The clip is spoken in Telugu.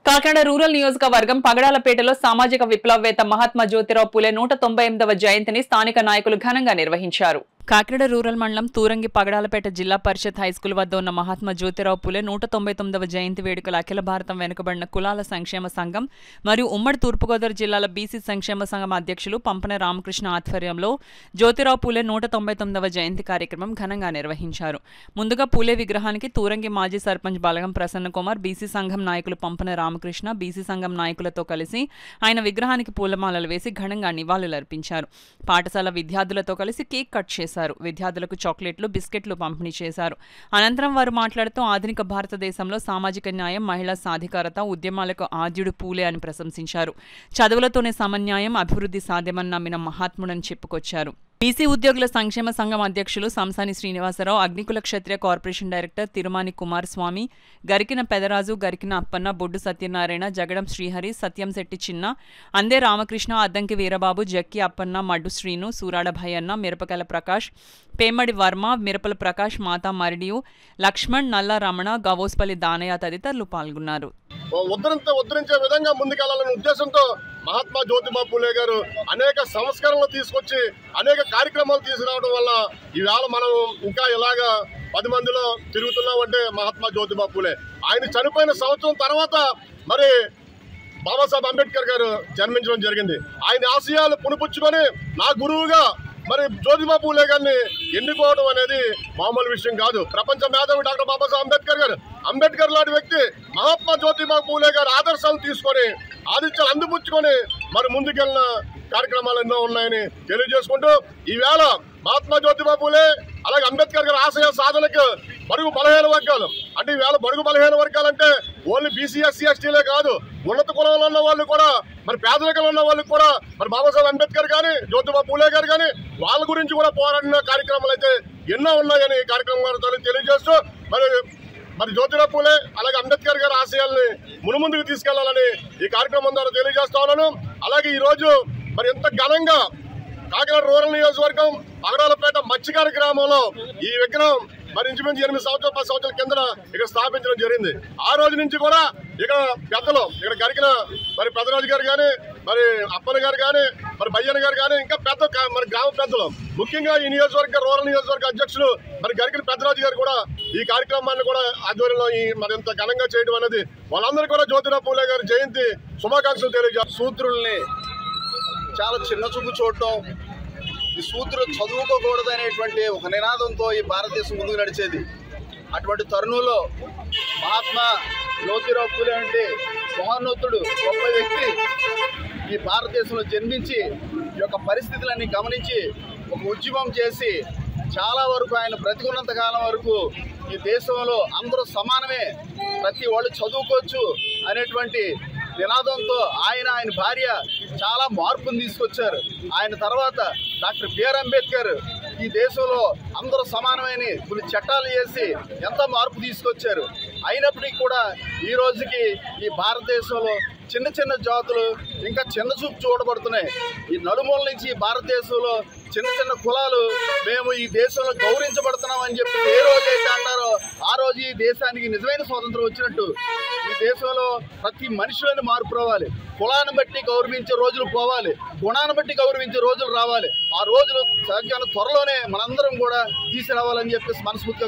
కాకినాడ రూరల్ నియోజకవర్గం పగడాలపేటలో సామాజిక విప్లవవేత్త మహాత్మా జ్యోతిరావు పూలే 198వ జయంతిని స్థానిక నాయకులు ఘనంగా నిర్వహించారు. కాకినాడ రూరల్ మండలం తూరంగి పగడాలపేట జిల్లా పరిషత్ హైస్కూల్ వద్ద ఉన్న మహాత్మా జ్యోతిరావు పూలే 199వ జయంతి వేడుకలు అఖిల భారతం వెనుకబడిన కులాల సంక్షేమ సంఘం మరియు ఉమ్మడి తూర్పుగోదావరి జిల్లాల బీసీ సంక్షేమ సంఘం అధ్యక్షులు పంపన రామకృష్ణ ఆధ్వర్యంలో జ్యోతిరావు పూలే 199వ జయంతి కార్యక్రమం ఘనంగా నిర్వహించారు. ముందుగా పూలే విగ్రహానికి తూరంగి మాజీ సర్పంచ్ బలగం ప్రసన్న కుమార్, బీసీ సంఘం నాయకులు పంపన రామకృష్ణ, బీసీ సంఘం నాయకులతో కలిసి ఆయన విగ్రహానికి పూలమాలలు వేసి ఘనంగా నివాళులర్పించారు. పాఠశాల విద్యార్థులతో కలిసి కేక్ కట్ చేశారు. విద్యార్థులకు చాక్లెట్లు, బిస్కెట్లు పంపిణీ చేశారు. అనంతరం వారు మాట్లాడుతూ ఆధునిక భారతదేశంలో సామాజిక న్యాయం, మహిళా సాధికారత ఉద్యమాలకు ఆద్యుడు పూలే అని ప్రశంసించారు. చదువులతోనే సమన్యాయం, అభివృద్ధి సాధ్యమని నమ్మిన మహాత్ముడని చెప్పుకొచ్చారు. బీసీ ఉద్యోగుల సంక్షేమ సంఘం అధ్యక్షులు సంసాని శ్రీనివాసరావు, అగ్నికుల క్షత్రియ కార్పొరేషన్ డైరెక్టర్ తిరుమాని కుమార్ స్వామి, గరికిన పెదరాజు, గరికిన అప్పన్న, బొడ్డు సత్యనారాయణ, జగడం శ్రీహరి, సత్యంశెట్టి చిన్న, అందే రామకృష్ణ, అద్దంకి వీరబాబు, జక్కి అప్పన్న, మడ్డు శ్రీను, సూరాడ భయన్న, మిరపకల ప్రకాష్, పేమ్మడి వర్మ, మిరపల ప్రకాష్, మాతా మరిడియు, లక్ష్మణ్, నల్ల రమణ, గవోస్పల్లి దానయ్య తదితరులు పాల్గొన్నారు. ఉద్ధరించే విధంగా ముందుకెళ్లాలనే ఉద్దేశంతో మహాత్మా జ్యోతిబా పూలే గారు అనేక సంస్కరణలు తీసుకొచ్చి అనేక కార్యక్రమాలు తీసుకురావడం వల్ల ఈవేళ మనం ఇంకా ఇలాగా 10 మందిలో తిరుగుతున్నామంటే మహాత్మా జ్యోతిబా పూలే. ఆయన చనిపోయిన సంవత్సరం తర్వాత మరి బాబాసాహెబ్ అంబేద్కర్ గారు జన్మించడం జరిగింది. ఆయన ఆశయాలు పునిపుచ్చుకొని నా గురువుగా మరి జ్యోతిబా పూలే గారిని ఎన్నుకోవడం అనేది మామూలు విషయం కాదు. ప్రపంచ మేధావి డాక్టర్ బాబాసాహెబ్ అంబేద్కర్ గారు, అంబేద్కర్ లాంటి వ్యక్తి మహాత్మా జ్యోతిబా పూలే గారి ఆదర్శాలను తీసుకొని ఆదిత్యాలు అందిపుచ్చుకొని మరి ముందుకెళ్ళిన కార్యక్రమాలు ఎన్నో ఉన్నాయని తెలియజేసుకుంటూ ఈవేళ మహాత్మా జ్యోతిబా పూలే అలాగే అంబేద్కర్ గారి ఆశయ సాధనకు బడుగు బలహీన వర్గాలు అంటే ఈవేళ బడుగు బలహీన వర్గాలు అంటే ఓన్లీ బీసీ, ఎస్సీ, ఎస్టీలే కాదు, ఉన్నత కులంలో ఉన్న వాళ్ళు కూడా, మరి పేదరికంలో ఉన్న వాళ్ళు కూడా మరి బాబాసాహెబ్ అంబేద్కర్ కానీ జ్యోతిబా పూలే గారు కానీ వాళ్ళ గురించి కూడా పోరాడిన కార్యక్రమాలు అయితే ఎన్నో ఉన్నాయని కార్యక్రమాలతో తెలియజేస్తూ మరి జ్యోతిరావు పూలే అలాగే అంబేద్కర్ గారి ఆశయాల్ని మునుముందుకు తీసుకెళ్లాలని ఈ కార్యక్రమం ద్వారా తెలియజేస్తా ఉన్నాను. అలాగే ఈ రోజు మరి ఎంత ఘనంగా కాకినాడ రూరల్ నియోజకవర్గం పగడాలపేట మత్స్యకార గ్రామంలో ఈ విగ్రహం మరి ఇంచుమించు 8 సంవత్సరాలు 10 సంవత్సరాల కింద ఇక్కడ స్థాపించడం జరిగింది. ఆ రోజు నుంచి కూడా ఇక్కడ పెద్దలు ఇక్కడ గరికిన మరి పెద్దరాజు గారు కానీ, మరి అప్పన్న గారు కానీ, మరి బయ్యన్న గారు కానీ, ఇంకా మరి గ్రామ పెద్దలు, ముఖ్యంగా ఈ నియోజకవర్గ రూరల్ నియోజకవర్గ అధ్యక్షులు మరి గరికిన పెద్దరాజు గారు కూడా ఈ కార్యక్రమాన్ని కూడా ఆధ్వర్యంలో మరి ఇంత ఘనంగా చేయడం అనేది వాళ్ళందరూ కూడా జ్యోతిరావు పూలే గారి జయంతి శుభాకాంక్షలు తెలియజేస్తారు. సూత్రుల్ని చాలా చిన్న చూపు చూడటం, ఈ సూత్రులు చదువుకోకూడదు అనేటువంటి ఒక నినాదంతో ఈ భారతదేశం ముందుకు నడిచేది. అటువంటి తరుణంలో మహాత్మా జ్యోతిరావు పూలే అంటే మహోన్నతుడు, గొప్ప వ్యక్తి ఈ భారతదేశంలో జన్మించి ఈ యొక్క పరిస్థితులన్నీ గమనించి ఒక ఉద్యమం చేసి చాలా వరకు ఆయన బ్రతికున్నంత కాలం వరకు ఈ దేశంలో అందరూ సమానమే, ప్రతి వాళ్ళు చదువుకోవచ్చు అనేటువంటి నినాదంతో ఆయన భార్య చాలా మార్పును తీసుకొచ్చారు. ఆయన తర్వాత డాక్టర్ బిఆర్ అంబేద్కర్ ఈ దేశంలో అందరూ సమానమైన కొన్ని చట్టాలు చేసి ఎంత మార్పు తీసుకొచ్చారు. అయినప్పటికీ కూడా ఈ రోజుకి ఈ భారతదేశంలో చిన్న చిన్న జాతులు ఇంకా చిన్న చూపు చూడబడుతున్నాయి. ఈ నలుమూల నుంచి భారతదేశంలో చిన్న చిన్న కులాలు మేము ఈ దేశంలో గౌరవించబడుతున్నాం అని చెప్పి ఏ రోజైతే అంటారో ఆ రోజు ఈ దేశానికి నిజమైన స్వాతంత్రం వచ్చినట్టు. ఈ దేశంలో ప్రతి మనిషిలోని మార్పు రావాలి. కులాన్ని బట్టి గౌరవించే రోజులు పోవాలి, గుణాన్ని బట్టి గౌరవించే రోజులు రావాలి. ఆ రోజులు త్వరలోనే మనందరం కూడా తీసుకురావాలని చెప్పేసి మనస్ఫూర్తిగా